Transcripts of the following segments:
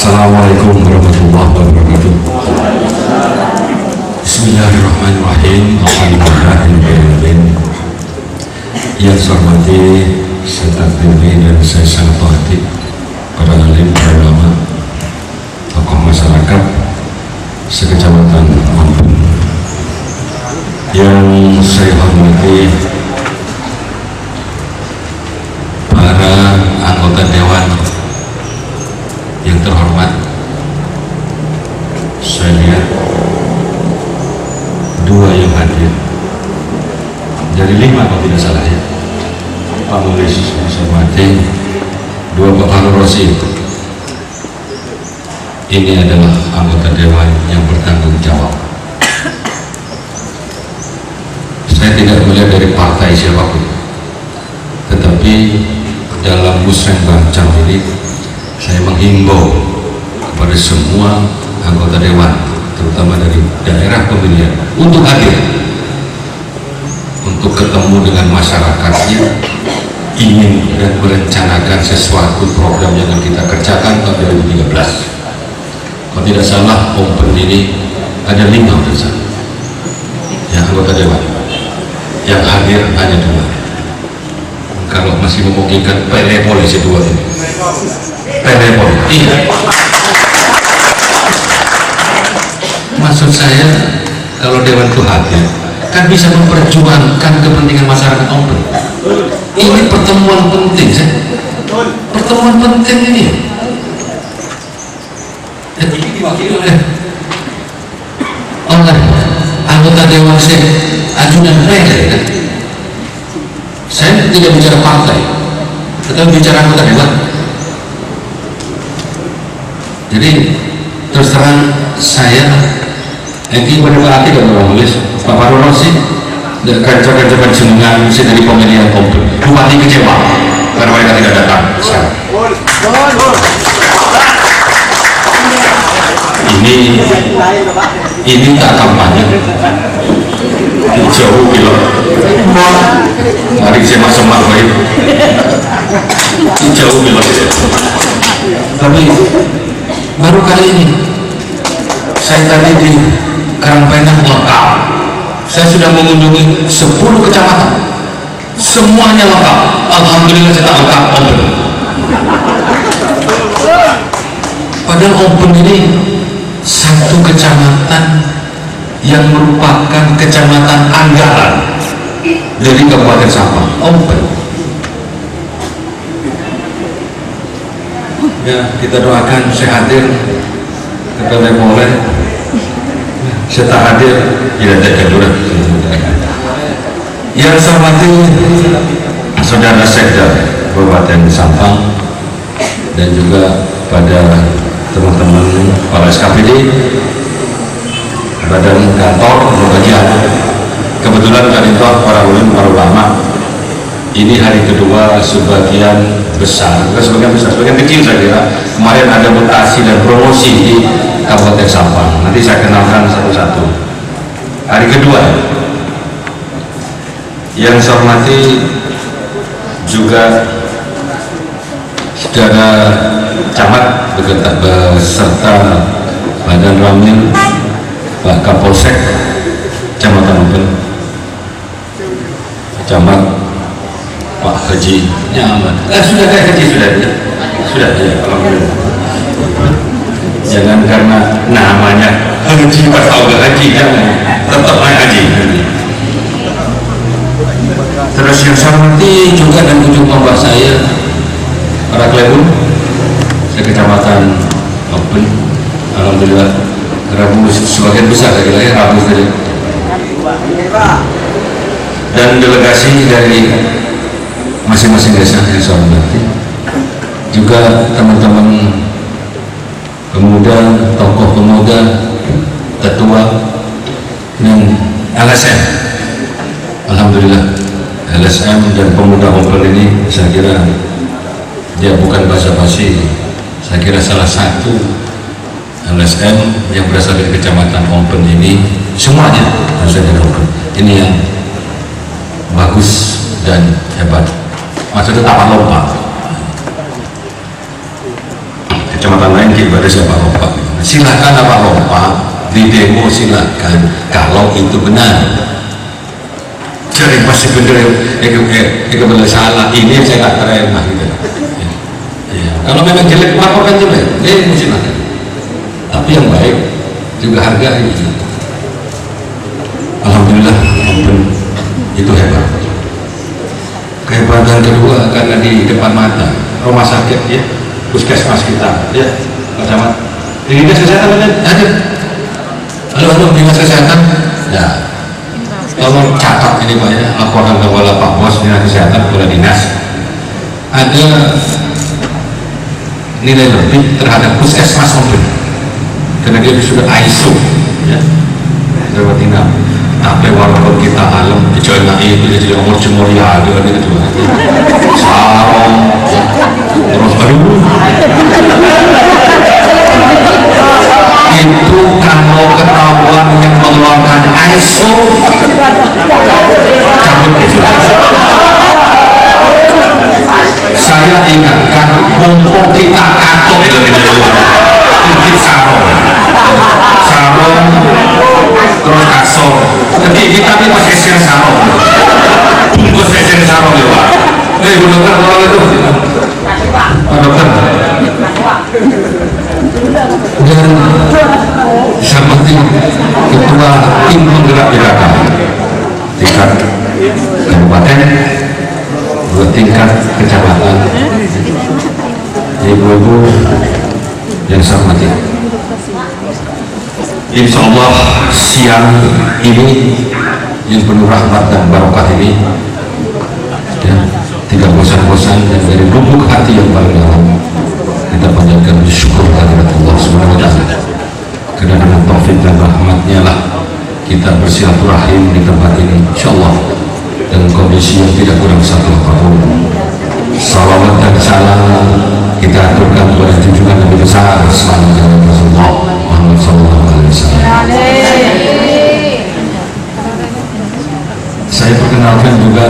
Assalamualaikum warahmatullahi wabarakatuh. Bismillahirrahmanirrahim. Alhamdulillahirrahmanirrahim. Yang saya hormati, saya takdiri dan saya sangat hormati para alim, para ulama, tokoh masyarakat sekecamatan Ambon. Yang saya hormati para anggota dewan yang terhormat, saya lihat dua yang hadir dari 5 kalau tidak salah ya, Pak Mulis Sormati, 2 Pak Harun Rosi. Ini adalah anggota dewan yang bertanggung jawab. Saya tidak melihat dari partai siapapun, tetapi dalam musrenbang ini saya menghimbau kepada semua anggota dewan, terutama dari daerah pemilihan, untuk hadir, untuk ketemu dengan masyarakatnya, ingin dan merencanakan sesuatu program yang akan kita kerjakan tahun 2013. Kalau tidak salah, Open ini ada 5 besar yang anggota dewan, yang hadir hanya 2. Kalau masih memungkinkan telepon isi 2 ini, telepon. Iya, maksud saya kalau dewan itu hadir kan bisa memperjuangkan kepentingan masyarakat Open. Ini pertemuan penting, pertemuan penting ini. Ini diwakili oleh anggota dewan ajudan saya. Saya tidak bicara partai, tetapi bicara anggota dewan. Jadi terus terang saya pada Pak Ati dan Pak Mulis, Pak Harun Rosi, kerja-kerja jenengan dari pemilihan Open. Bupati kecewa karena mereka tidak datang. Ini tak kampanye, jauh bilang. Mari saya semak baik, jauh bilang. Tapi baru kali ini saya tadi di Karangpenang lengkap. Saya sudah mengunjungi 10 kecamatan, semuanya lengkap. Alhamdulillah saya tak lengkap Open. Padahal Open ini satu kecamatan yang merupakan kecamatan anggaran dari Kabupaten Sampang. Open. Ya, kita doakan saya hadir, kepada boleh saya tak hadir, tidak ada jadurah. Yang saya hormati Saudara Sekda Kabupaten Sampang dan juga pada teman-teman para SKPD, badan kantor bagian, kebetulan kantor para ulama. Ini hari kedua sebagian besar, sebagian kecil saya kira. Kemarin ada mutasi dan promosi di Kabupaten Sampang. Nanti saya kenalkan satu-satu. Hari kedua. Yang saya hormati juga saudara camat beserta Badan Ramil, Pak Kapolsek Kecamatan Open, Camat Pak Haji Nyaman. Sudah kayak Haji sudah ya, alhamdulillah. Jangan karena namanya Haji pas tahu gak Haji, jangan, tetap naik Haji. Terus yang saya hormati juga dan ujung tombak saya para klebun Kecamatan Open, alhamdulillah Rabu sebagian besar saya kira ya, Rabu saja. Dan delegasi dari masing-masing desa yang saya hormati, juga teman-teman pemuda, tokoh pemuda, ketua dan LSM. Alhamdulillah LSM dan pemuda Open ini saya kira dia bukan basa-basi. Saya kira salah satu LSM yang berasal dari Kecamatan Open ini semuanya berasal dari Open. Ini yang bagus dan hebat. Maksudnya tapak lompat. Kecamatan lain ibadah siapa lompat. Silakan apa lompat di demo, silakan kalau itu benar. Jadi masih benar, benar salah ini saya nggak terima gitu. Ya. Kalau memang jelek laporkan jelek, silakan. Tapi yang baik juga hargai. Alhamdulillah, itu hebat. Kehebatan kedua karena di depan mata rumah sakit ya, puskesmas kita ya, Pak Camat. Di dinas kesehatan ada. Halo dinas kesehatan. Ya. Tolong catat ini Pak ya, laporan kepada Pak Bos dinas kesehatan kepada dinas. Ada nilai lebih terhadap puskesmas mobil karena dia sudah ISO ya, Jawa Timur. Tapi walaupun kita alam dijualnya itu jadi umur jemur ya ada gitu sarong terus aduh itu kalau ketahuan yang mengeluarkan ISO cabut itu. Saya ingatkan mumpung kita katuk itu sarong terus kasur. Jadi kita ini pakai sel sarong, bungkus sel sarong ya Pak. Bu dokter tolong itu, Pak dokter. Dan seperti ketua tim penggerak gerakan tingkat kabupaten, dua tingkat kecamatan, ibu-ibu yang saya hormati. Insya Allah siang ini yang penuh rahmat dan barokah ini ya, tidak bosan-bosan dan dari lubuk hati yang paling dalam kita panjatkan syukur kehadirat Allah Subhanahu wa Ta'ala, karena dengan taufik dan rahmatnya lah kita bersilaturahim di tempat ini insya Allah dalam kondisi yang tidak kurang satu apapun. Salawat dan salam kita aturkan kepada junjungan Nabi besar sallallahu Rasulullah Muhammad sallallahu alaihi wasallam. Saya perkenalkan juga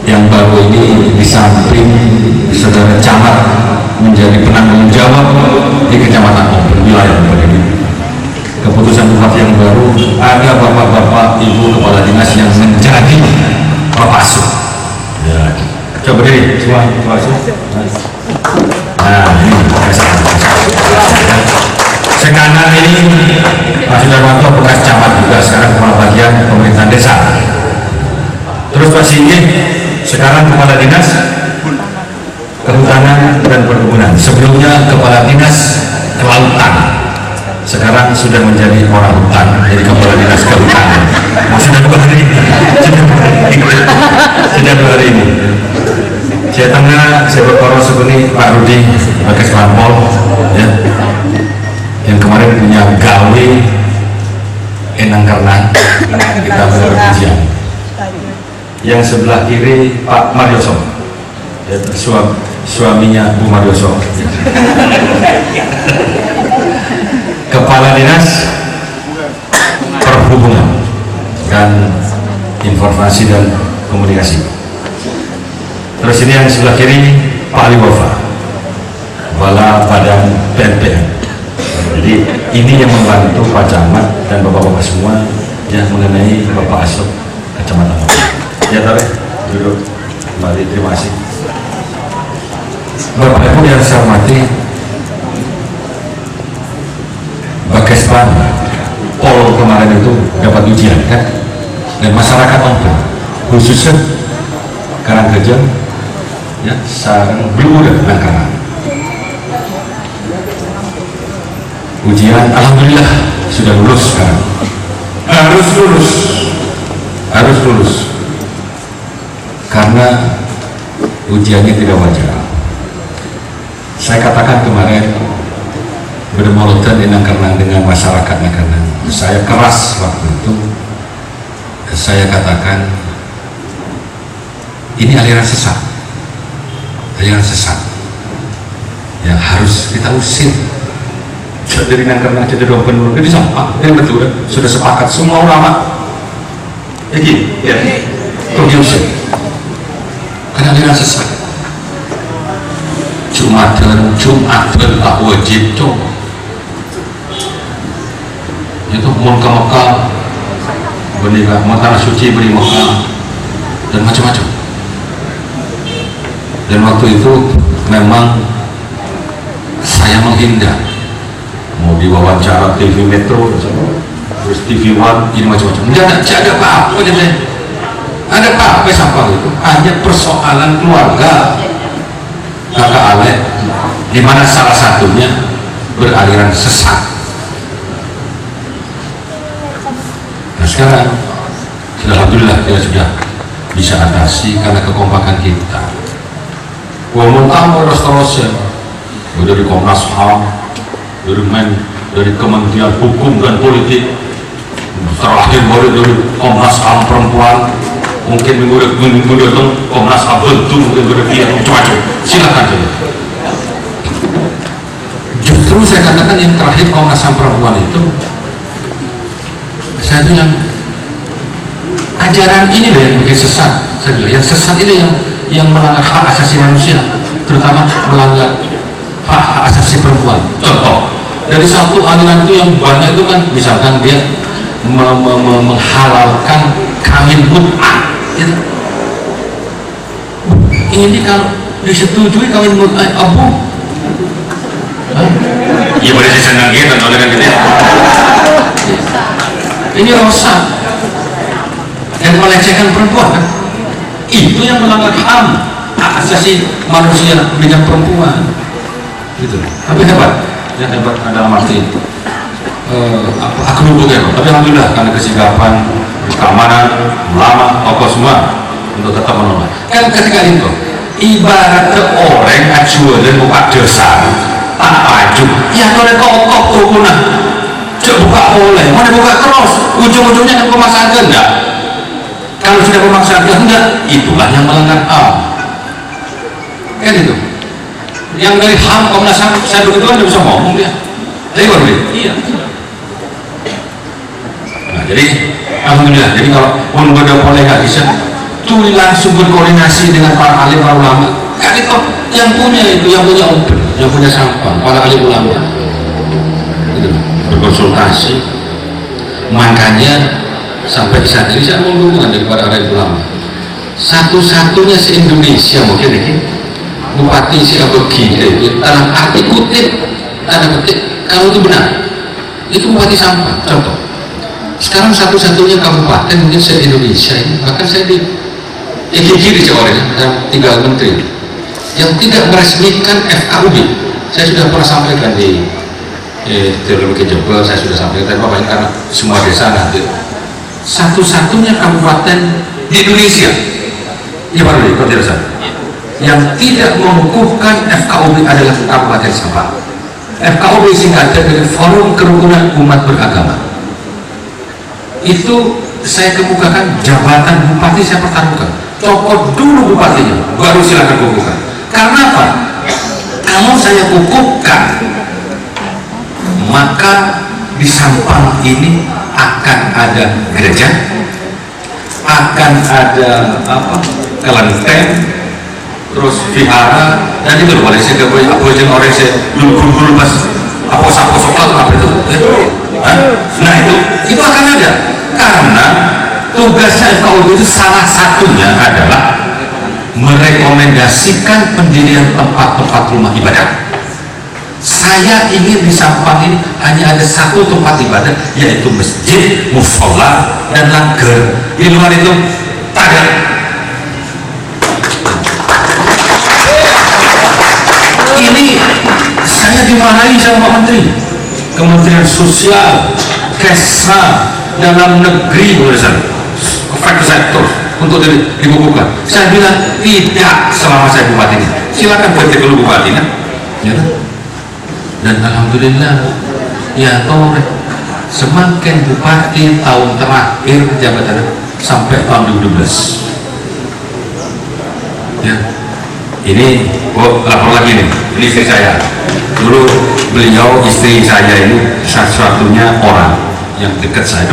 yang baru ini di samping saudara camat menjadi penanggung jawab di kecamatan Open wilayah ini. Keputusan bupati yang baru ada bapak-bapak ibu kepala dinas yang menjadi bapak asuh. Ya. Coba berdiri semua bapak asuh. Nah ini sekanan ini Pak Sudarmanto bekas camat juga, sekarang kepala bagian pemerintahan desa. Terus Pak Singgih sekarang kepala dinas kehutanan dan perkebunan, sebelumnya kepala dinas kelautan, sekarang sudah menjadi orang hutan, jadi kepala dinas kehutanan. Sudah 2 hari ini, sudah 2 hari ini. Saya tengah, saya berkoros ini Pak Rudi Bagas Lampol ya, yang kemarin punya gawe enang karena kita berujian. Yang sebelah kiri Pak Marioso ya, suaminya Bu Marioso. Kepala Dinas Perhubungan dan Informasi dan Komunikasi. Terus ini yang sebelah kiri Pak Ali Wafa, Kepala Badan PNPN. Jadi ini yang membantu Pak Camat dan bapak-bapak semua ya mengenai Bapak Asuh Kecamatan. Ya tarik duduk kembali, terima kasih. Bapak Ibu yang saya hormati, Bagespan Pol kemarin itu dapat ujian kan, dan masyarakat Ompong khususnya Karangkejeng ya, Sarang Blue dan Nangkaran ujian alhamdulillah sudah lulus sekarang. Harus lulus karena ujiannya tidak wajar. Saya katakan kemarin bermolotan di Nangkarnang dengan masyarakat Nangkarnang, saya keras waktu itu, saya katakan ini aliran sesat yang harus kita usir. Dari Nangkarnang jadi Open jadi sampah, ini betul sudah sepakat semua ulama ya gini ya, untuk diusir karena aliran sesat. Jumatan tak wajib coba itu mau ke Mekah menikah mau tanah suci beri Mekah dan macam-macam. Dan waktu itu memang saya menghindar mau diwawancara TV Metro terus TV One ini macam-macam, tidak ada apa-apa aja ada apa-apa sampah itu hanya persoalan keluarga kakak Alek di mana salah satunya beraliran sesat. Nah sekarang alhamdulillah kita sudah bisa atasi karena kekompakan kita. Walaupun terus dari Komnas HAM, dari Kementerian Hukum dan Politik, terakhir baru dari Komnas HAM perempuan, mungkin minggu datang Komnas HAM bentuk, mungkin berarti macam-macam. Silakan saja. Justru saya katakan yang terakhir Komnas HAM perempuan itu, saya itu yang ajaran ini loh yang bikin sesat. Saya bilang yang sesat ini yang melanggar hak asasi manusia, terutama melanggar hak asasi perempuan. Contoh dari satu aliran itu yang banyak itu kan misalkan dia menghalalkan kawin mut'ah gitu. Ini kalau disetujui kawin mut'ah abu ya boleh disenang gitu oleh kan gitu ya. Ini rosak dan melecehkan perempuan kan? Itu yang melanggar HAM hak asasi manusia dengan perempuan gitu. Tapi hebat ya, hebat dalam arti aku dukung ya, tapi alhamdulillah karena kesigapan keamanan ulama tokoh semua untuk tetap menolak kan. Ketika itu ibarat orang ajuan buka dosa tak maju ya kalau kokoh turunan coba buka boleh mau dibuka terus ujung-ujungnya kan pemaksaan kehendak. Kalau sudah pemaksaan kehendak itulah yang melanggar HAM kan itu. Yang dari HAM Komnas HAM saya begitu kan bisa ngomong dia dari baru iya. Nah jadi alhamdulillah, jadi kalau pun boleh nggak bisa tuh langsung berkoordinasi dengan para alim para ulama kan itu yang punya open, yang punya sampah para alim ulama gitu, berkonsultasi. Makanya sampai saat ini saya mau hubungan dari para alim ulama satu-satunya se-Indonesia mungkin ini Bupati Siabogi dalam arti kutip tanda petik kalau itu benar itu Bupati sampah. Contoh sekarang satu-satunya kabupaten mungkin se-Indonesia ini, bahkan saya di kiri Jawa yang 3 menteri yang tidak meresmikan FKUB. Saya sudah pernah sampaikan di Teologi Jebel, saya sudah sampaikan Bapak karena semua desa nanti satu-satunya kabupaten di Indonesia ya Pak Rudi, kalau tidak salah yang tidak mengukuhkan FKUB adalah Kabupaten Sampang. FKUB singkatnya dari Forum Kerukunan Umat Beragama. Itu saya kemukakan jabatan bupati saya pertaruhkan. Copot dulu bupatinya, baru silakan kukuhkan. Karena apa? Kalau saya kukuhkan, maka di Sampang ini akan ada gereja, akan ada kelenteng, terus vihara, dan itu loh, saya gak boleh apa aja orang saya dulu pas apa sokal apa itu, nah itu akan ada karena tugasnya FKUB itu salah satunya adalah merekomendasikan pendirian tempat-tempat rumah ibadah. Saya ingin di Sampang ini hanya ada satu tempat ibadah yaitu masjid, mushola, dan lager. Di luar itu tak ada. Ini saya dimarahi sama Pak Menteri, Kementerian Sosial, Kesra, Dalam Negeri, sektor untuk dibukukan. Saya bilang tidak selama saya bupatinya. Silakan ganti dulu bupatinya. Ya, dan alhamdulillah ya toh semakin bupati tahun terakhir jabatannya sampai tahun 2012. Ya. Ini lapor lagi nih, ini istri saya dulu, beliau istri saya ini satu-satunya orang yang dekat saya,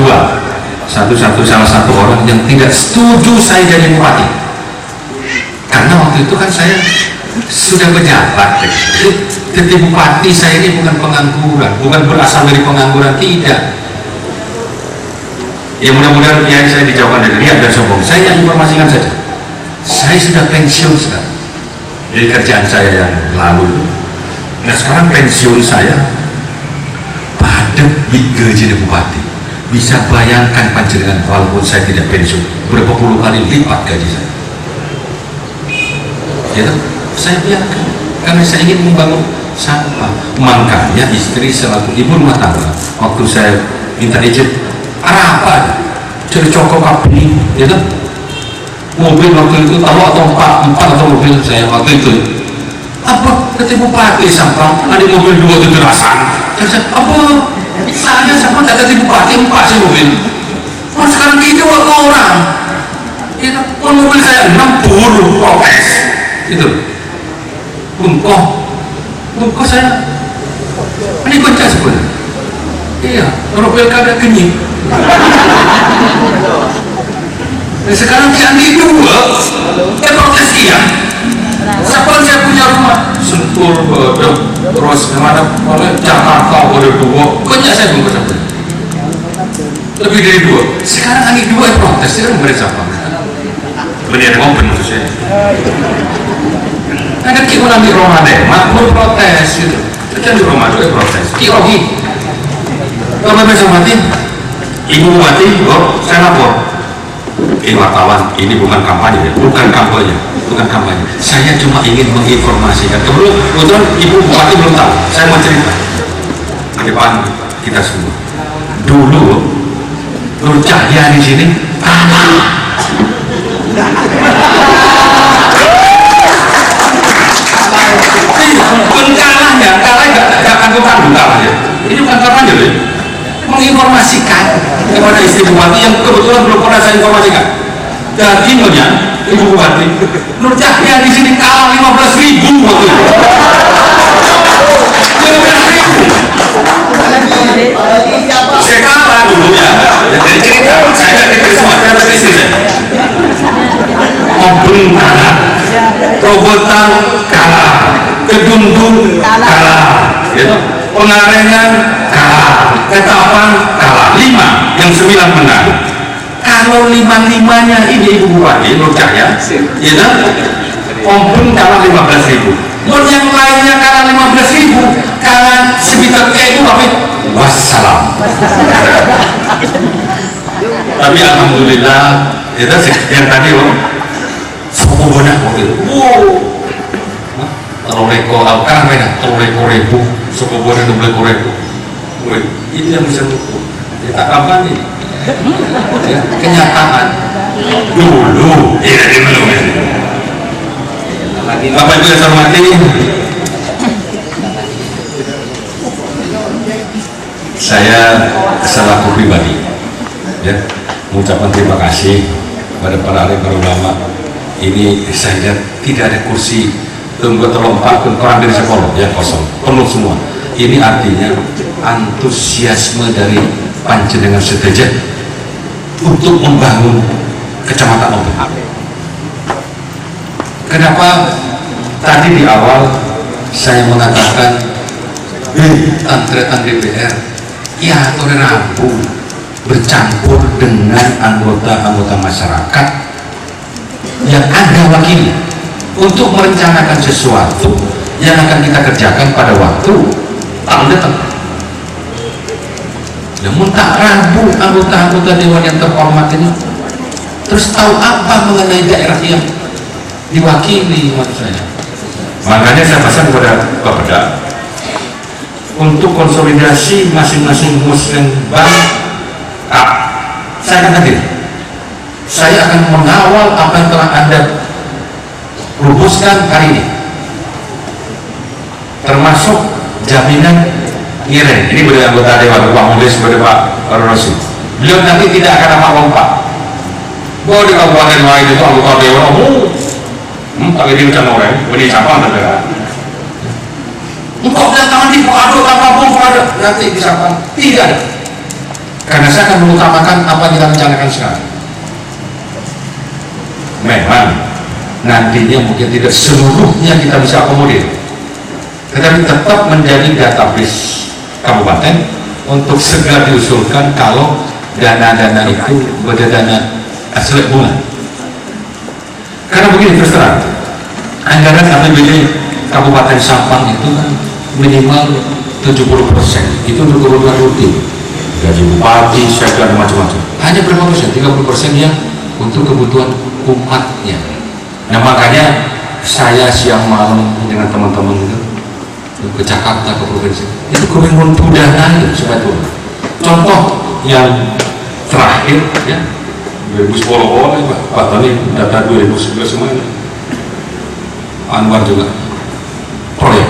salah satu orang yang tidak setuju saya jadi bupati karena waktu itu kan saya sudah berjalan. Jadi bupati saya ini bukan pengangguran, bukan berasal dari pengangguran, tidak. Ya mudah-mudahan ya saya dijawabkan dari riak dan sombong. Saya informasikan saja, saya sudah pensiun sekarang dari kerjaan saya yang lalu. Nah sekarang pensiun saya pada gaji bupati. Bisa bayangkan panjenengan walaupun saya tidak pensiun berapa puluh kali lipat gaji saya. Ya, saya biarkan karena saya ingin membangun sampah. Makanya istri selaku ibu rumah tangga waktu saya minta izin apa jadi cokok kabin, ya kan? Mobil waktu itu tahu atau empat atau mobil saya waktu itu apa ketemu bupati sampah ada mobil dua itu terasan. Saya apa? Saya sama data di bupati 4 sih mobil. Mas sekarang gitu orang. Ya kan? Mobil saya 60 protes. Itu. Bungkoh saya. Ini baca sebenarnya. Iya, orang pilkada kenyik. Dan sekarang Cianti 2 protes dia. Sekarang saya punya rumah Sentul, terus kemana Jakarta ada 2, banyak saya bungkus apa lebih dari 2. Sekarang angin 2 protes, saya memberi siapa benar ngobrol maksudnya ada kita ambil Ramadan makmur protes gitu kita di Ramadan protes Kirogi kalau besok mati ibu mati, saya lapor wartawan, ini bukan kampanye, bukan kampanye. Saya cuma ingin menginformasikan. Kebetulan ibu bupati belum tahu. Saya mau cerita ke depan kita semua. Dulu Nur Cahya di sini kalah. Kalah nggak akan tanggung kalahnya. Ini bukan kampanye loh. Menginformasikan kepada istri bupati yang kebetulan belum pernah saya informasikan. Dagingnya ibu bupati Nur Cahya di sini kalah 15.000 waktu itu. 15.000. Saya kalah dulunya. Jadi cerita saya dari Sumatera dari sini. Obeng kalah, Robotan kalah, Kedundung kalah, gitu. Pengarengan kalah, Ketapang kalah, 5 yang 9 menang. Kalau 5-5-nya ini ibu bupati Nur Cahya, ya kan? Ompun kalah 15.000. Nur yang lainnya kalah 15.000, kalah sekitar itu tapi wassalam. Tapi alhamdulillah, itu yang tadi sopo banyak waktu itu. Teroleko, kan beda, teroleko ribu, sopo banyak 12.000. Itu yang bisa mengukur. Kita kapan nih? Ya, kenyataan dulu ini belum ya. Bapak Ibu yang saya hormati, saya selaku pribadi ya mengucapkan terima kasih pada para alim para ulama. Ini saya lihat tidak ada kursi tunggu terlompat kurang dari 10 ya, kosong penuh semua. Ini artinya antusiasme dari panjenengan sederajat untuk membangun Kecamatan Obeng. Kenapa tadi di awal saya mengatakan antretan DPR ya toleransi bercampur dengan anggota-anggota masyarakat yang Anda wakili untuk merencanakan sesuatu yang akan kita kerjakan pada waktu tahun depan. Namun tak ragu anggota-anggota dewan yang terhormat ini terus tahu apa mengenai daerah yang diwakili maksud saya. Makanya saya pesan kepada Bapeda untuk konsolidasi masing-masing muslim bank. Saya akan hadir. Saya akan mengawal apa yang telah Anda rumuskan hari ini, termasuk jaminan ngirim. Ini dari anggota dewan Pak Mulis, dari Pak Rosi. Beliau nanti tidak akan apa lompat. Bahwa di kabupaten lain itu anggota dewan, tapi dia bukan orang, ini siapa negara? Engkau tangan di pokok apapun pada nanti disapa tidak ada. Karena saya akan mengutamakan apa yang kita rencanakan sekarang. Memang nantinya mungkin tidak seluruhnya kita bisa akomodir, tetapi tetap menjadi database kabupaten untuk segera diusulkan kalau dana-dana itu berdana asli bunga. Karena begini, terus terang, anggaran APBD Kabupaten Sampang itu kan minimal 70% itu untuk kebutuhan rutin, gaji bupati, sekda, dan macam-macam. Hanya berapa persen? 30% yang untuk kebutuhan umatnya. Nah makanya saya siang malam dengan teman-teman itu ke Jakarta, ke provinsi, itu kementerian budaya sebetulnya. Contoh yang terakhir ya 2010 Pak Tony data 2011 semuanya. Anwar juga proyek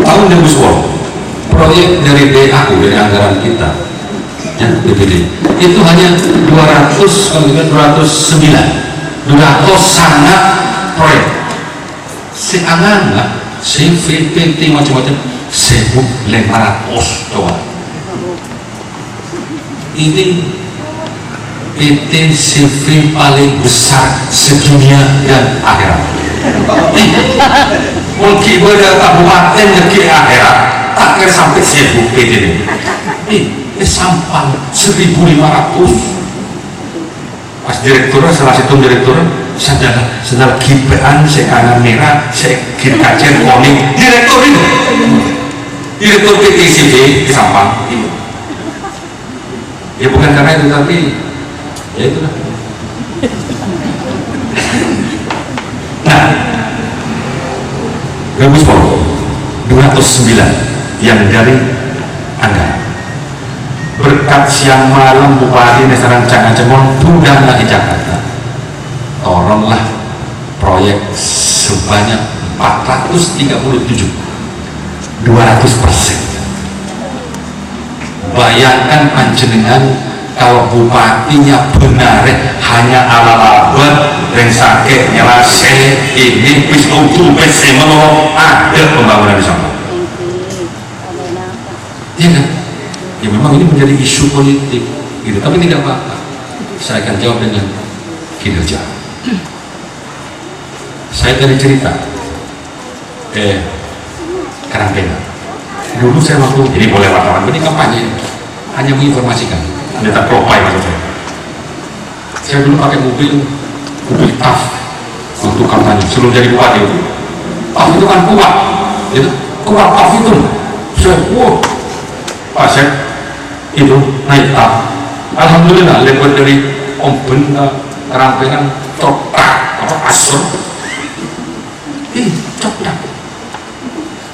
tahun 2010 proyek dari DAU, dari anggaran kita ya BPD itu hanya 209 sangat proyek si anggaran CVPT macam-macam 1.500 coba. Ini PT CV paling besar sedunia dan akhirat. Mungkin pada kabupaten negeri akhirat tak kira sampai 1000 PT ini sampah 1.500. Pas direkturnya, salah satu direktur sedang kipean, sekanan merah, sekir kacian kuning, direktur itu, direktur PT CV di Sampang itu. Ya bukan karena itu, tapi ya itulah. Nah, 209 yang dari anggaran berkat siang malam Bupati Nesaran Cangan Cemon sudah lagi Jakarta, tolonglah proyek sebanyak 437 200%. Bayangkan panjenengan kalau bupatinya benar hanya ala-ala dan sakit nyelase ini bis utuh bis semua ada pembangunan di sana. Iya kan? Ya memang ini menjadi isu politik gitu, tapi tidak apa-apa, saya akan jawab dengan kinerja. Saya tadi cerita Karangtengah dulu saya waktu ini boleh wartawan ini kampanye hanya menginformasikan, anda tak profile maksud saya dulu pakai mobil TAF waktu kampanye sebelum jadi bupati. TAF itu kan kuat gitu, kuat TAF itu saya Pak Sek itu naik TAF, alhamdulillah lewat dari Omben Karangtengah cotak apa asur cotak.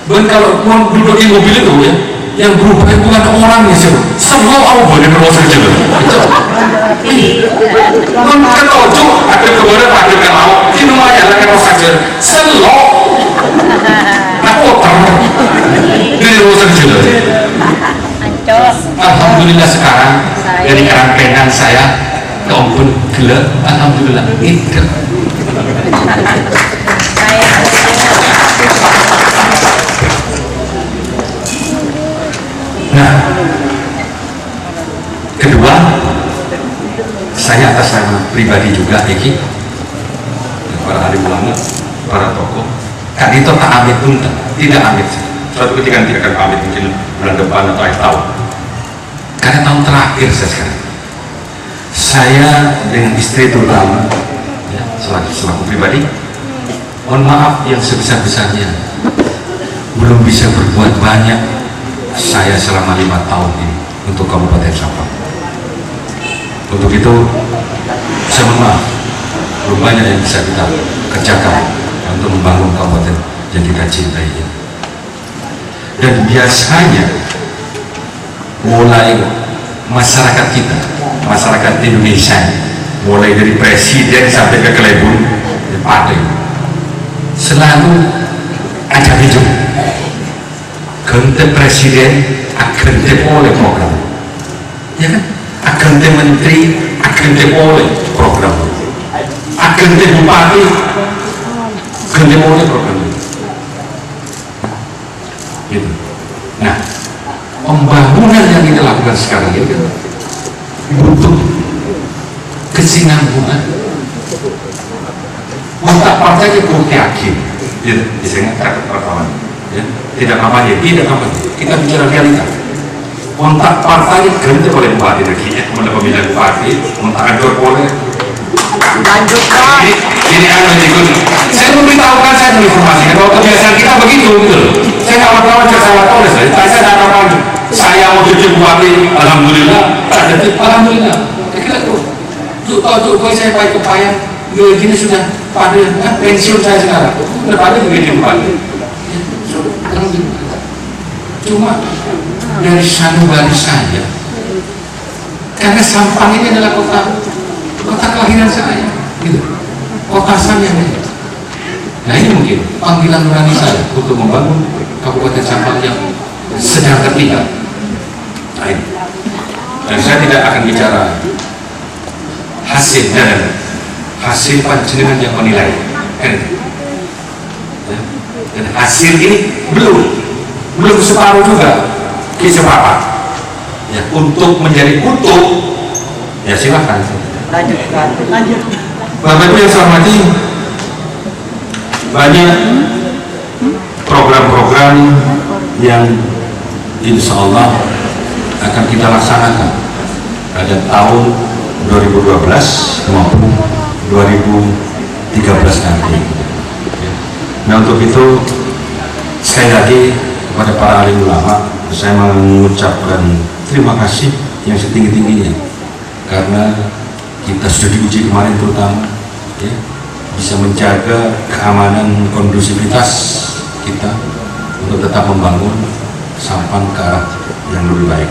Dan kalau mau duduk di mobil itu ya, yang berubah itu bukan orangnya sih, semua orang boleh merosot saja. Kan ojo ada kemudian pakai kalau ini lumayan lah kalau saja selok, aku terus ini merosot saja. Alhamdulillah sekarang dari Karangtengah saya ke Ombun gila, alhamdulillah itu. Nah, kedua, saya atas nama pribadi juga Eki, para ahli ulama, para tokoh, kan itu tak amit pun, tidak amit. Suatu ketika tidak akan pamit mungkin bulan depan atau akhir tahun. Karena tahun terakhir saya sekarang, saya dengan istri terutama, ya, selaku pribadi, mohon maaf yang sebesar-besarnya, belum bisa berbuat banyak saya selama 5 tahun ini untuk Kabupaten Sampang. Untuk itu saya mohon maaf, belum banyak yang bisa kita kerjakan untuk membangun kabupaten yang kita cintai ini. Dan biasanya mulai masyarakat kita, masyarakat Indonesia, mulai dari presiden sampai ke kelebun partai, selalu ada hijau ganti presiden akan oleh program, ya kan? Akan menteri akan oleh program, akan bupati akan oleh program gitu. Nah, pembangunan yang kita lakukan sekarang ini butuh kesinambungan kontak partai itu bukti hakim, ya, saya ingat pertama, ya, tidak kampanye, kita bicara realita. Kontak partai ganti oleh bupati negerinya, kemudian pemilihan bupati, kontak kantor boleh. Lanjutkan. Ini saya memberitahukan, saya menginformasikan bahwa kebiasaan kita begitu, gitu loh. Saya nggak wartawan, saya nggak tahu. Saya mau jadi bupati, alhamdulillah, tak jadi, alhamdulillah. Kira tuh, saya pakai kepayang, gini sudah pada pensiun saya sekarang, udah pada begini bupati. Cuma dari sanubari saya, karena Sampang ini adalah kota kelahiran saya, gitu. Kota saya ini. Nah ini mungkin panggilan nurani saya untuk membangun Kabupaten Sampang yang sedang tertinggal. Nah ini. Dan saya tidak akan bicara hasil panjenengan yang menilai. Dan hasil ini belum separuh juga sepakat. Ya, untuk menjadi utuh, ya silahkan. Lanjut. Bapak Ibu yang saya hormati, banyak program-program yang insya Allah akan kita laksanakan pada tahun 2012 maupun 2013 nanti. Nah untuk itu sekali lagi kepada para alim ulama saya mengucapkan terima kasih yang setinggi-tingginya karena kita sudah diuji kemarin terutama ya, bisa menjaga keamanan kondusivitas kita untuk tetap membangun Sampang ke arah yang lebih baik.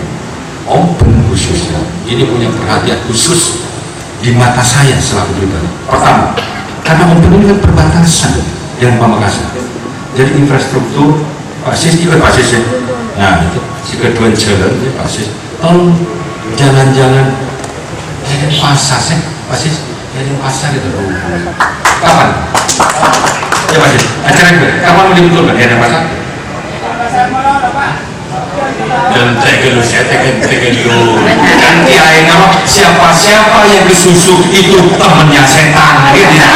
Open khususnya ini punya perhatian khusus di mata saya selaku pribadi. Pertama, karena Open ini kan perbatasan dengan Pamekasan, jadi infrastruktur Pak Sis juga Pak Sis ya. Nah itu si kedua jalan ya Pak Sis. Tolong jalan-jalan jadi pasar sih Pak Sis, jadi pasar itu kapan? Ya Pak Sis, acara itu kapan mau dibetulkan ya pasar? Dan saya tekan dulu. Nanti akhirnya siapa yang disusu itu temennya setan gitu ya.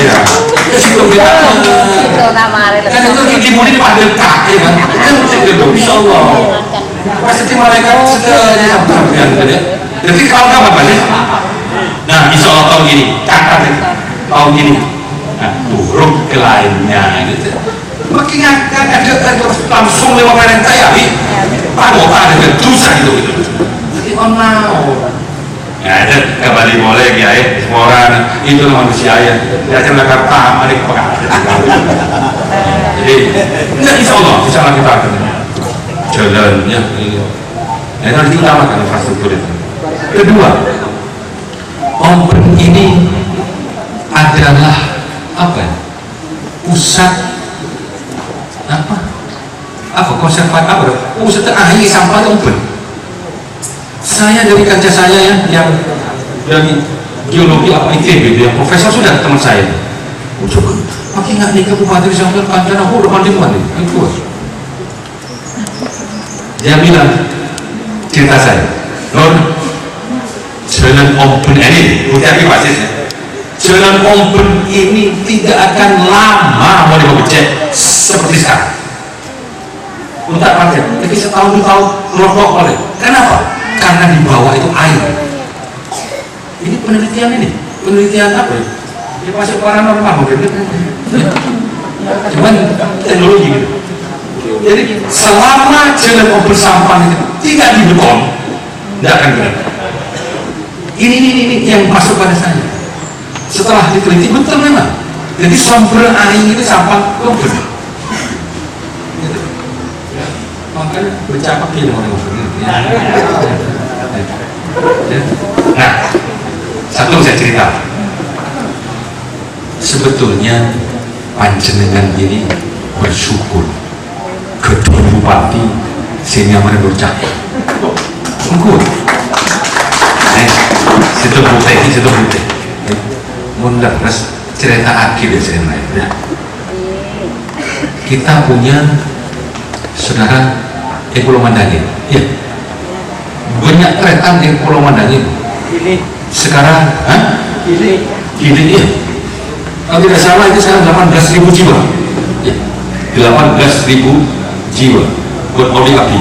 Ya. Itu kan itu dimulai pada kaki kan itu insya Allah pasti malaikat sudah jadi kalau kapan Pak Sis? Nah insya Allah tahun ini tahun ini turun ke lainnya gitu makin kan ada langsung lewat perintah ya pagoda ada dosa gitu jadi ya ada kembali boleh ya semua orang itu manusia ya dia Jakarta ada kepekaan jadi enggak insya Allah kita akan jalannya nah itu harus diutamakan infrastruktur itu. Kedua, Open ini adalah apa pusat konservasi pusat ahli sampah Open. Saya dari kaca saya ya yang dari geologi apa ITB yang profesor sudah teman saya makin nggak nih Kabupaten Sampang kancana aku udah mandi itu dia bilang cerita saya jalan Open ini hati-hati Pak Sis ya jalan Open ini tidak akan lama mau dibecek seperti sekarang untuk pakai tapi setahun 2 tahun melompok oleh kenapa? Karena di bawah itu air. Ini penelitian apa ya? Ini masuk paranormal mungkin. Cuman teknologi gitu. Jadi selama jalan Open Sampang itu tidak dibeton, tidak akan gerak. Ini yang masuk pada saya. Setelah diteliti betul memang. Jadi sumber air itu Sampang Open. Gitu. Makanya bercakap dia dengan orang Nah, satu saya cerita. Sebetulnya panjenengan ini bersyukur kedua bupati sehingga mereka bercakap. Sungguh. Situ bukti. Munda terus cerita akhir saya lain. Kita punya saudara di Pulau Mandangin. Ya. Banyak kereta di Pulau Mandangin. Sekarang, ini ya, kalau tidak salah itu sekarang 18.000 jiwa ya, 18.000 jiwa buat Audi Abi.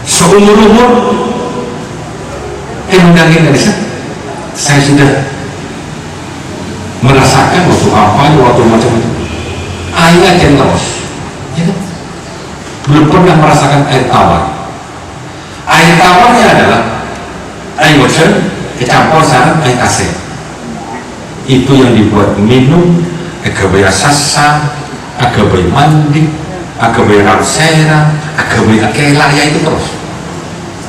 Seumur-umur mendangin dari saya sudah merasakan waktu apa, waktu macam-macam air aja terus ya kan? Belum pernah merasakan air tawar. Air tawarnya adalah air hujan dicampur sama air kasir, itu yang dibuat minum, agak bayar sasa, agak bayar mandi, agak bayar ramsera, agak bayar kela, ya itu terus.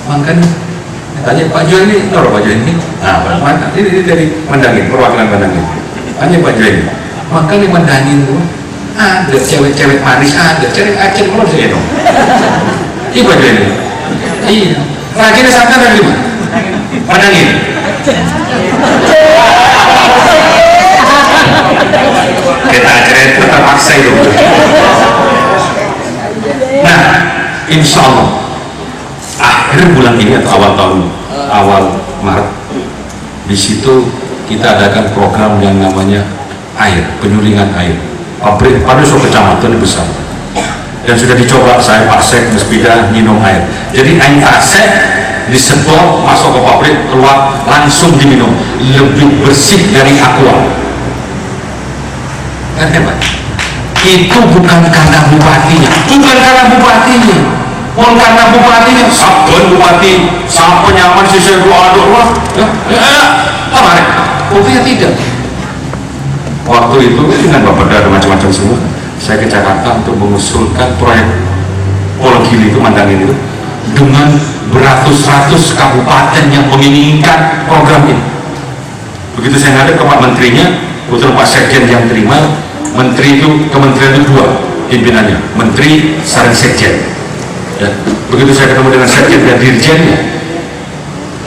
Makanya tanya Pak Jo ini, tahu Pak Jo ini? Nah, mana? Ini dari Mandangin, perwakilan Mandangin. Tanya Pak Jo ini. Makanya Mandangin itu ada cewek-cewek manis, ada cewek aceh kalau saya dong. Iya Pak Jo ini. Iya. Rajinnya sana dari mana? Mandangin. Kita cerita terpaksa itu. Nah, insya Allah akhir bulan ini atau awal Maret, di situ kita adakan program yang namanya air, penyulingan air. Pabrik pada suatu kecamatan besar dan sudah dicoba saya Pasek Mespida minum air. Jadi air Pasek disedot masuk ke pabrik, keluar langsung diminum, lebih bersih dari aqua. Kan hebat. Itu bukan karena bupatinya, bukan karena bupatinya, sabun bupati, sapu nyaman sisa dua aduk kemarin, buktinya tidak. Waktu itu dengan Bapak ada macam-macam semua, saya ke Jakarta untuk mengusulkan proyek Pulau Gili itu Mandangin itu dengan beratus-ratus kabupaten yang menginginkan program ini. Begitu saya ngadep ke Pak Menterinya, betul Pak Sekjen yang terima. Menteri itu, kementerian itu dua pimpinannya, Menteri Saran Sekjen ya. Begitu saya ketemu dengan Sekjen dan Dirjennya,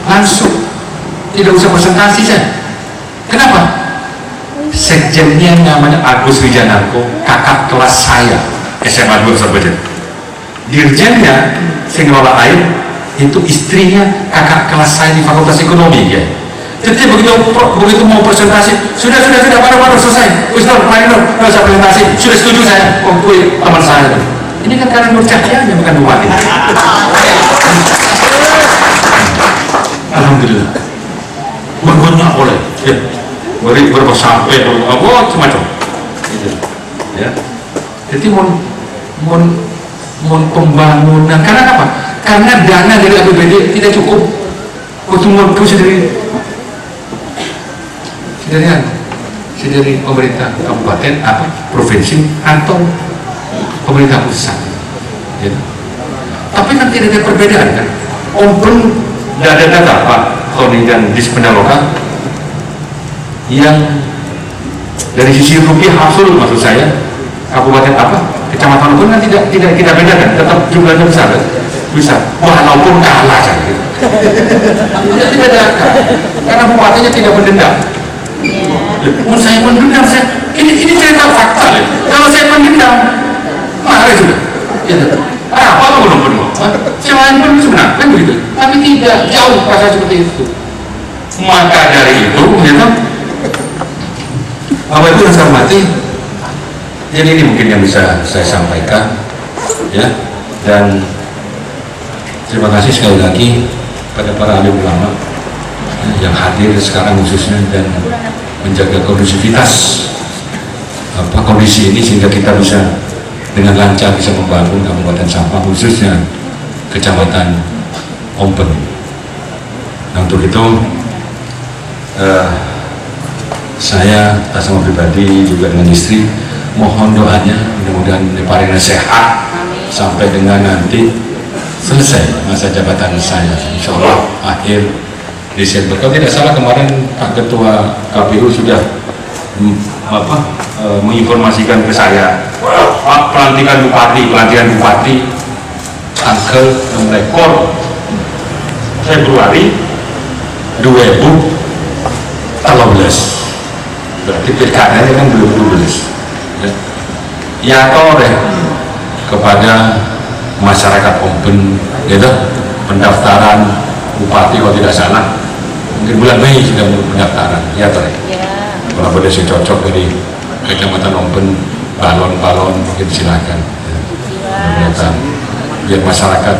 langsung tidak usah presentasi saya. Kenapa? Sekjennya namanya Agus Wijanarko, kakak kelas saya SMA 2 Surabaya. Dirjennya yang ngelola air itu istrinya kakak kelas saya di Fakultas Ekonomi ya. Jadi begitu mau presentasi, sudah baru selesai. Ustaz, main dong, nggak usah presentasi. Sudah setuju saya, teman saya. Ini kan karena Nur Cahyanya bukan bupati. Alhamdulillah. Banyak boleh, ya. Beri berapa sampai, macam-macam. Ya. Jadi mau pembangunan, karena apa? Karena dana dari APBD tidak cukup. Untuk sendiri. Dari pemerintah kabupaten apa provinsi atau pemerintah pusat ya. Tapi kan tidak ada perbedaan kan. Open tidak ada data Pak Tony dan Dispendaloka yang dari sisi rupiah absolut, maksud saya kabupaten apa kecamatan pun kan tidak kita bedakan, tetap jumlahnya besar kan? Bisa walaupun kalah saja gitu. Tidak dibedakan karena bupatinya tidak mendendam. Saya mendendam, ini cerita fakta ya. Kalau saya mendendam marah sudah ya, apa belum penuh saya pun sebenarnya kan begitu, tapi tidak jauh rasa seperti itu. Maka dari itu ya, apa itu yang saya hormati, jadi ini mungkin yang bisa saya sampaikan ya. Dan terima kasih sekali lagi pada para alim ulama yang hadir sekarang khususnya dan menjaga kondusivitas kondisi ini sehingga kita bisa dengan lancar bisa membangun Kabupaten Sampang khususnya Kecamatan Ompen. Nah, untuk itu saya atas nama pribadi juga dengan istri mohon doanya mudah-mudahan Parina sehat sampai dengan nanti selesai masa jabatan saya, insya Allah akhir Desember. Kalau tidak salah kemarin Pak Ketua KPU sudah menginformasikan ke saya pelantikan bupati tanggal 6 Februari 2013. Berarti pilkadanya kan 2012 ya deh kepada masyarakat Ompen gitu, pendaftaran bupati kalau tidak salah mungkin bulan Mei sudah mulai pendaftaran ya toh. Kalau boleh sih cocok dari Kecamatan Ompen balon-balon mungkin silakan ya. Biar masyarakat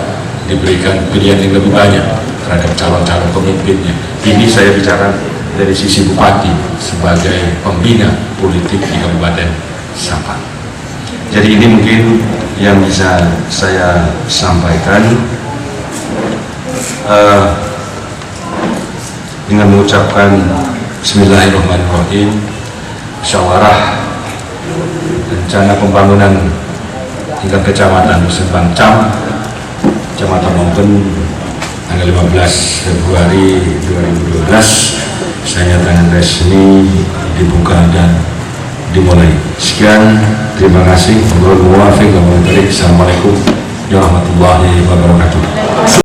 diberikan pilihan yang lebih banyak terhadap calon-calon pemimpinnya. Ini saya bicara dari sisi bupati sebagai pembina politik di Kabupaten Sabang. Jadi ini mungkin yang bisa saya sampaikan dengan mengucapkan Bismillahirrahmanirrahim. Musyawarah rencana pembangunan tingkat kecamatan Musembang Cam, Kecamatan Ompen, tanggal 15 Februari 2012 saya nyatakan resmi dibuka dan dimulai. Sekian, terima kasih. Assalamualaikum warahmatullahi wabarakatuh.